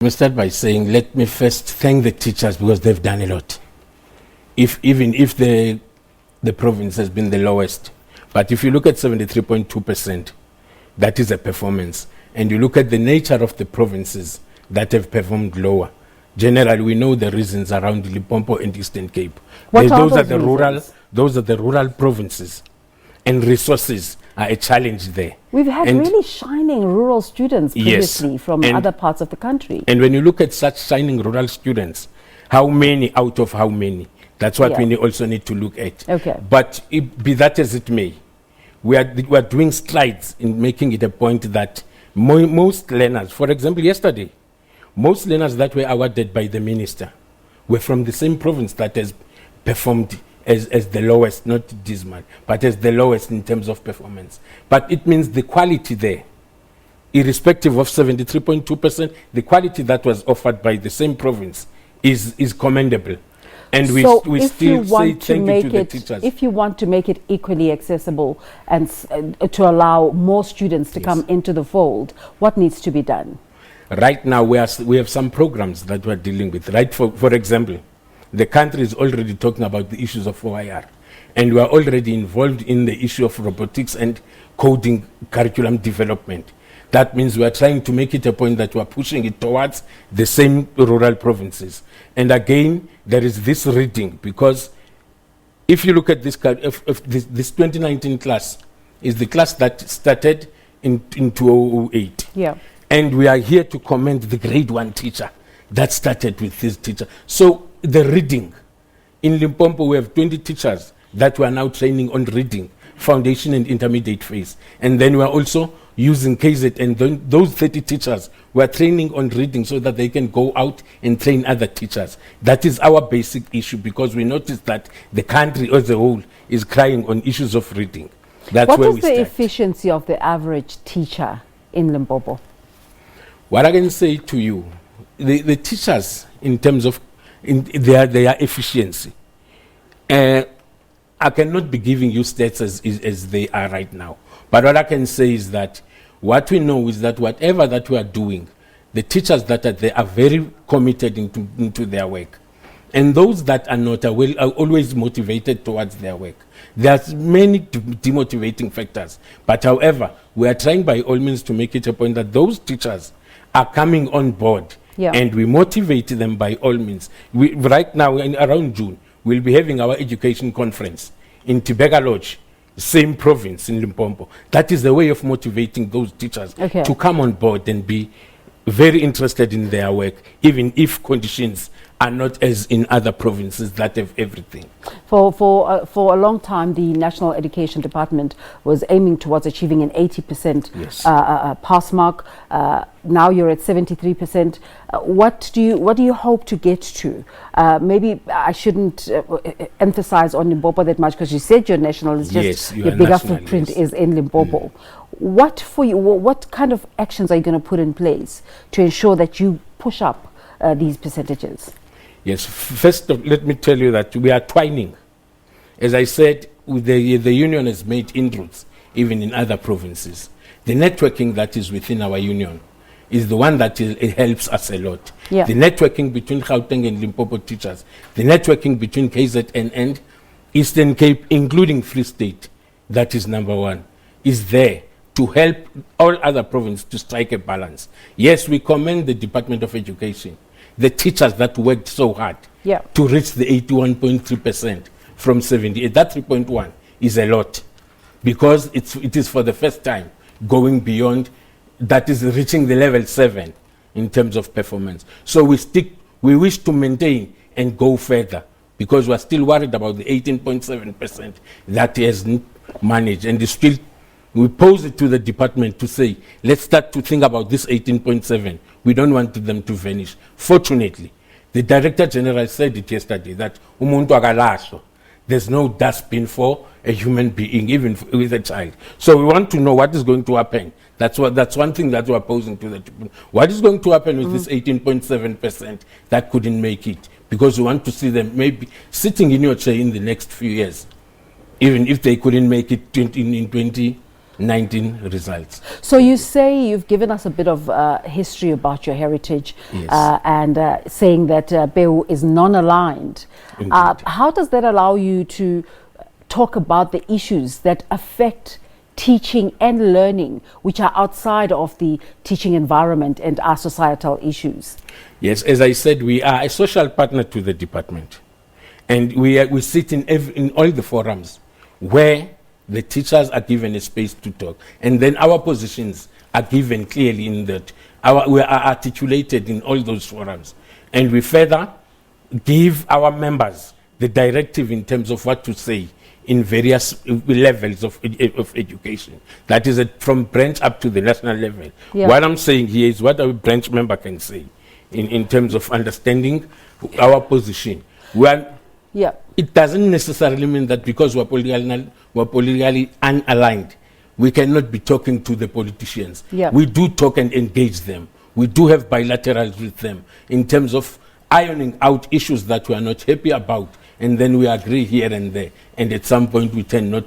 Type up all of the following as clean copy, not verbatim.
Let me start by saying, let me first thank the teachers because they've done a lot. Even if the province has been the lowest, but if you look at 73.2%, that is a performance. And you look at the nature of the provinces that have performed lower. Generally, we know the reasons around Limpopo and Eastern Cape. Those are the rural provinces, and resources are a challenge there. We've had really shining rural students previously from other parts of the country. And when you look at such shining rural students, how many out of how many? That's what we also need to look at. Okay. But be that as it may, we are doing strides in making it a point that most learners, for example, yesterday, most learners that were awarded by the minister were from the same province that has performed as the lowest, not dismal, but as the lowest in terms of performance. But it means the quality there, irrespective of 73.2%, the quality that was offered by the same province is commendable. And we still say thank you to the teachers. If you want to make it equally accessible and to allow more students to come into the fold, what needs to be done? Right now, we have some programs that we're dealing with. Right, for example, the country is already talking about the issues of OIR, and we are already involved in the issue of robotics and coding curriculum development. That means we are trying to make it a point that we are pushing it towards the same rural provinces. And again, there is this reading, because if you look at this 2019 class, is the class that started in 2008. Yeah. And we are here to commend the grade 1 teacher that started with this teacher. So the reading, in Limpopo we have 20 teachers that we are now training on reading, foundation and intermediate phase. And then we are also using KZ, and those 30 teachers we are training on reading so that they can go out and train other teachers. That is our basic issue, because we notice that the country as a whole is crying on issues of reading. That's what where is we the start. Efficiency of the average teacher in Limpopo? What I can say to you, the teachers, in terms of their efficiency, I cannot be giving you stats as they are right now. But what I can say is that what we know is that whatever that we are doing, the teachers that are there are very committed into their work. And those that are not are always motivated towards their work. There are many demotivating factors. But however, we are trying by all means to make it a point that those teachers are coming on board, and we motivate them by all means. Right now, around June, we'll be having our education conference in Tibega Lodge, same province in Limpopo. That is the way of motivating those teachers to come on board and be very interested in their work, even if conditions are not as in other provinces that have everything. For a long time, the National Education Department was aiming towards achieving an 80% pass mark. Now you're at 73%. What do you hope to get to? Maybe I shouldn't emphasize on Limpopo that much, because you said you're national. It's just your bigger footprint is in Limpopo. What kind of actions are you going to put in place to ensure that you push up these percentages? Yes, first let me tell you that we are twining. As I said, the union has made inroads even in other provinces. The networking that is within our union is the one that it helps us a lot. The networking between Gauteng and Limpopo teachers, the networking between KZN and Eastern Cape, including Free State, that is number one, is there to help all other provinces to strike a balance. Yes, we commend the Department of Education, the teachers that worked so hard to reach the 81.3% from 78. That 3.1 is a lot, because it is for the first time going beyond, that is reaching the level 7 in terms of performance. So we wish to maintain and go further, because we are still worried about the 18.7% that he has managed, and still we pose it to the department to say, let's start to think about this 18.7. We don't want them to vanish. Fortunately, the Director General said it yesterday, that umuntu akalahlwa. There's no dustbin for a human being, even with a child. So we want to know what is going to happen. That's one thing that we're posing to the department. What is going to happen with this 18.7% that couldn't make it? Because we want to see them maybe sitting in your chair in the next few years, even if they couldn't make it in 20 2019 results. So you say you've given us a bit of history about your heritage, Yes. and saying that Peu is non-aligned. How does that allow you to talk about the issues that affect teaching and learning, which are outside of the teaching environment and are societal issues? Yes, as I said, we are a social partner to the department. And we sit in all the forums where the teachers are given a space to talk. And then our positions are given clearly in that. We are articulated in all those forums. And we further give our members the directive in terms of what to say in various levels of education. That is from branch up to the national level. Yeah. What I'm saying here is what a branch member can say in terms of understanding our position. Yeah. It doesn't necessarily mean that because we're politically unaligned, we cannot be talking to the politicians. Yeah. We do talk and engage them. We do have bilaterals with them in terms of ironing out issues that we are not happy about, and then we agree here and there. And at some point we tend not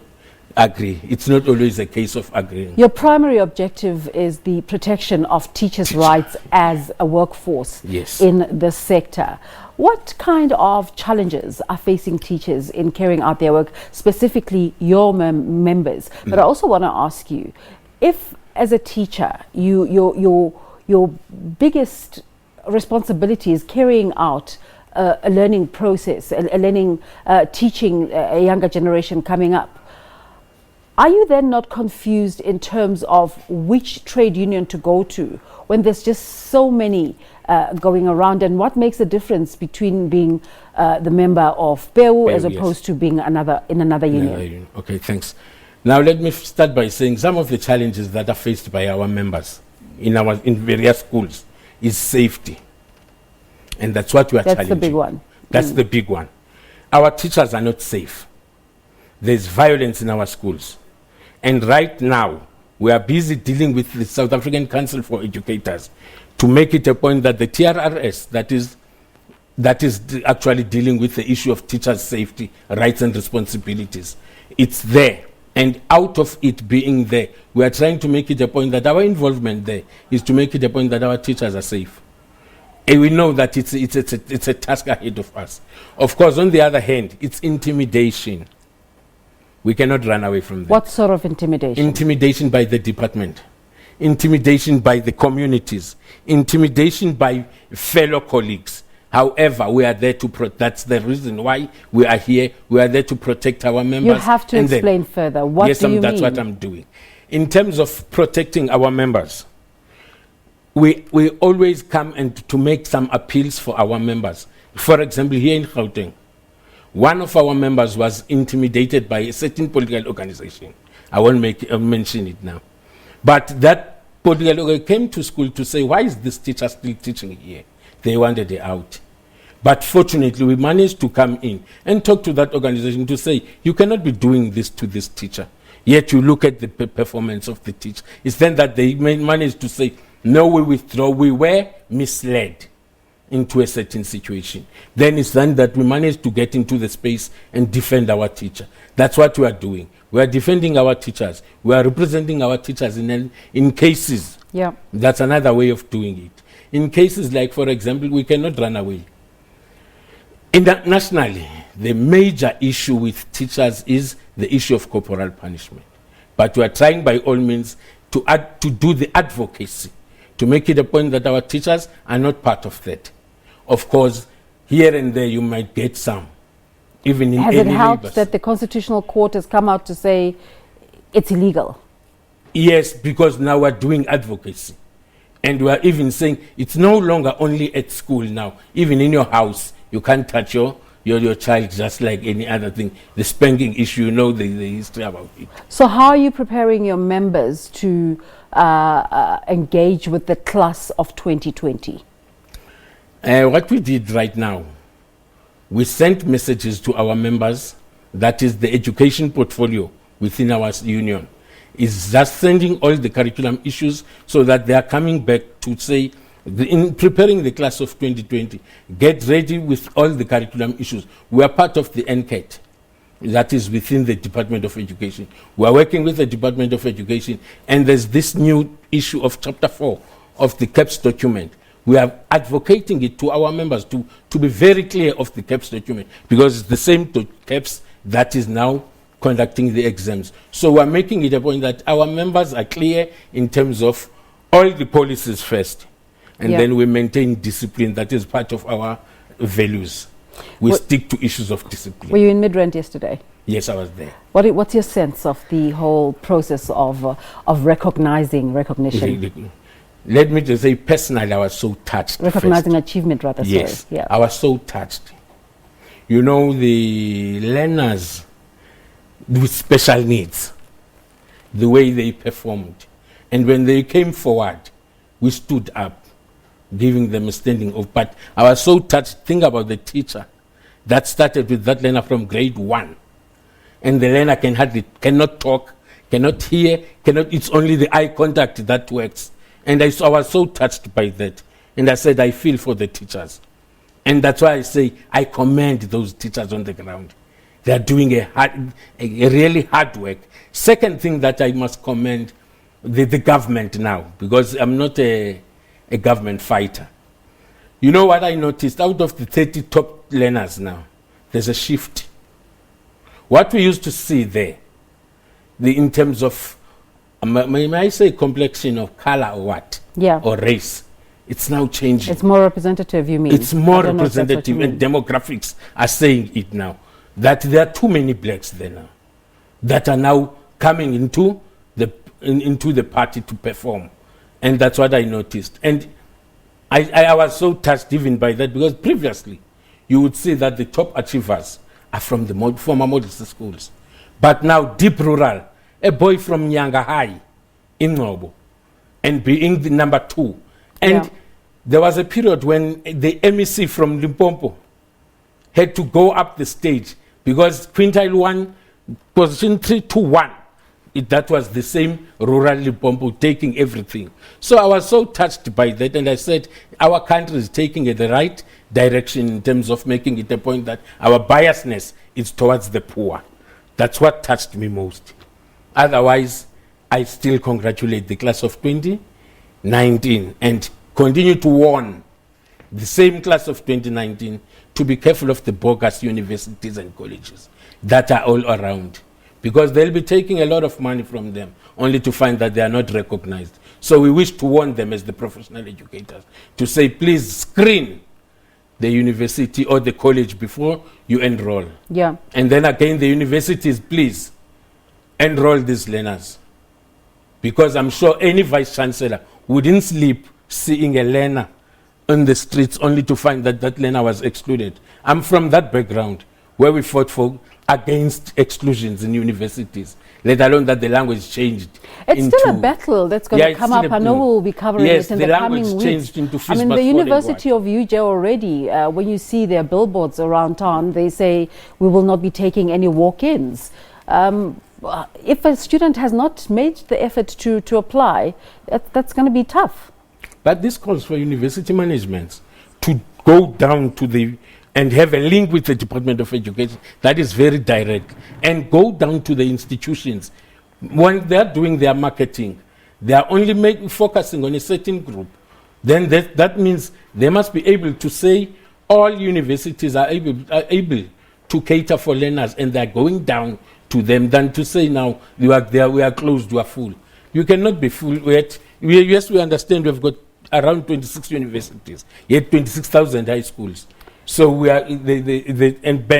agree. It's not always a case of agreeing. Your primary objective is the protection of teachers' rights as a workforce. Yes. In this sector. What kind of challenges are facing teachers in carrying out their work, specifically your members? But I also want to ask you, if as a teacher, your biggest responsibility is carrying out a learning process, teaching a younger generation coming up, are you then not confused in terms of which trade union to go to when there's just so many going around? And what makes the difference between being the member of Peu as opposed to being in another union? Okay, thanks. Now let me start by saying some of the challenges that are faced by our members in various schools is safety. And that's what we are challenging. That's the big one. That's the big one. Our teachers are not safe. There's violence in our schools. And right now, we are busy dealing with the South African Council for Educators to make it a point that the TRRS, that is actually dealing with the issue of teachers' safety, rights and responsibilities. It's there. And out of it being there, we are trying to make it a point that our involvement there is to make it a point that our teachers are safe. And we know that it's a task ahead of us. Of course, on the other hand, it's intimidation. We cannot run away from that. What sort of intimidation? Intimidation by the department. Intimidation by the communities. Intimidation by fellow colleagues. However, we are there to protect. That's the reason why we are here. We are there to protect our members. You have to explain further. What do you mean? That's what I'm doing. In terms of protecting our members, we always come and to make some appeals for our members. For example, here in Gauteng, one of our members was intimidated by a certain political organization. I won't mention it now. But that political organization came to school to say, why is this teacher still teaching here? They wanted it out. But fortunately, we managed to come in and talk to that organization to say, you cannot be doing this to this teacher. Yet you look at the performance of the teacher. It's then that they managed to say, no, we withdraw. We were misled into a certain situation. Then it's then that we managed to get into the space and defend our teacher. That's what we are doing. We are defending our teachers. We are representing our teachers in cases. Yeah. That's another way of doing it. In cases like, for example, we cannot run away. Nationally, the major issue with teachers is the issue of corporal punishment. But we are trying by all means to do the advocacy, to make it a point that our teachers are not part of that. Of course, here and there you might get some, even in Has any it helped labors. that the Constitutional Court has come out to say it's illegal? Yes, because now we're doing advocacy. And we're even saying it's no longer only at school now. Even in your house, you can't touch your child just like any other thing. The spanking issue, you know the history about it. So how are you preparing your members to engage with the class of 2020? What we did right now, we sent messages to our members, that is the education portfolio within our union, is just sending all the curriculum issues so that they are coming back to say, in preparing the class of 2020, get ready with all the curriculum issues. We are part of the NCAT. that is within the Department of Education. We are working with the Department of Education, and there's this new issue of Chapter 4 of the CAPS document. We are advocating it to our members to be very clear of the CAPS document, because it's the same CAPS that is now conducting the exams. So we are making it a point that our members are clear in terms of all the policies first, and then we maintain discipline. That is part of our values. We stick to issues of discipline. Were you in Midrand yesterday? Yes, I was there. What's your sense of the whole process of recognition? Let me just say, personally, I was so touched. Recognizing achievement, rather. Yes, sorry. Yeah. I was so touched. You know, the learners with special needs, the way they performed. And when they came forward, we stood up, giving them a standing ovation. But I was so touched. Think about the teacher that started with that learner from grade 1. And the learner cannot talk, cannot hear, it's only the eye contact that works. And I was so touched by that. And I said, I feel for the teachers. And that's why I say, I commend those teachers on the ground. They are doing a really hard work. Second thing that I must commend the government now, because I'm not a government fighter. You know what I noticed? Out of the 30 top learners now, there's a shift. What we used to see there, in terms of, may I say complexion of color or what? Yeah. Or race. It's now changing. It's more representative, you mean? It's more representative, and demographics are saying it now, that there are too many blacks there now that are now coming into the party to perform. And that's what I noticed. And I was so touched even by that, because previously you would see that the top achievers are from the former modest schools. But now deep rural, a boy from Nyanga High in Nobo, and being the number 2. And there was a period when the MEC from Limpopo had to go up the stage, because quintile 1, position 3 to 1. That was the same rural Limpopo taking everything. So I was so touched by that, and I said, our country is taking the right direction in terms of making it a point that our biasness is towards the poor. That's what touched me most. Otherwise, I still congratulate the class of 2019 and continue to warn the same class of 2019 to be careful of the bogus universities and colleges that are all around, because they'll be taking a lot of money from them only to find that they are not recognized. So we wish to warn them as the professional educators to say, please screen the university or the college before you enroll. Yeah. And then again, the universities, please enroll these learners, because I'm sure any vice chancellor wouldn't sleep seeing a learner on the streets only to find that that learner was excluded. I'm from that background where we fought against exclusions in universities, let alone that the language changed. It's still a battle that's going to come up. I know we'll be covering it in the coming weeks. I mean, the University of UJ already, when you see their billboards around town, they say, we will not be taking any walk-ins. If a student has not made the effort to apply, that's going to be tough. But this calls for university management to go down to and have a link with the Department of Education that is very direct, and go down to the institutions. When they're doing their marketing, they are only focusing on a certain group. Then that means they must be able to say all universities are able to cater for learners, and they're going down to them, than to say now we are closed, we are full. You cannot be full. Yes, we understand we've got around 26 universities, yet 26,000 high schools. So we are and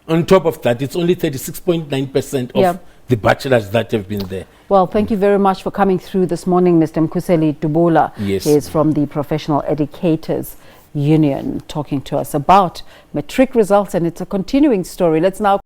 on top of that, it's only 36.9% of the bachelors that have been there. Well, thank you very much for coming through this morning, Mr. Mkhuseli Dubula. Yes. He is from the Professional Educators Union, talking to us about matric results, and it's a continuing story. Let's now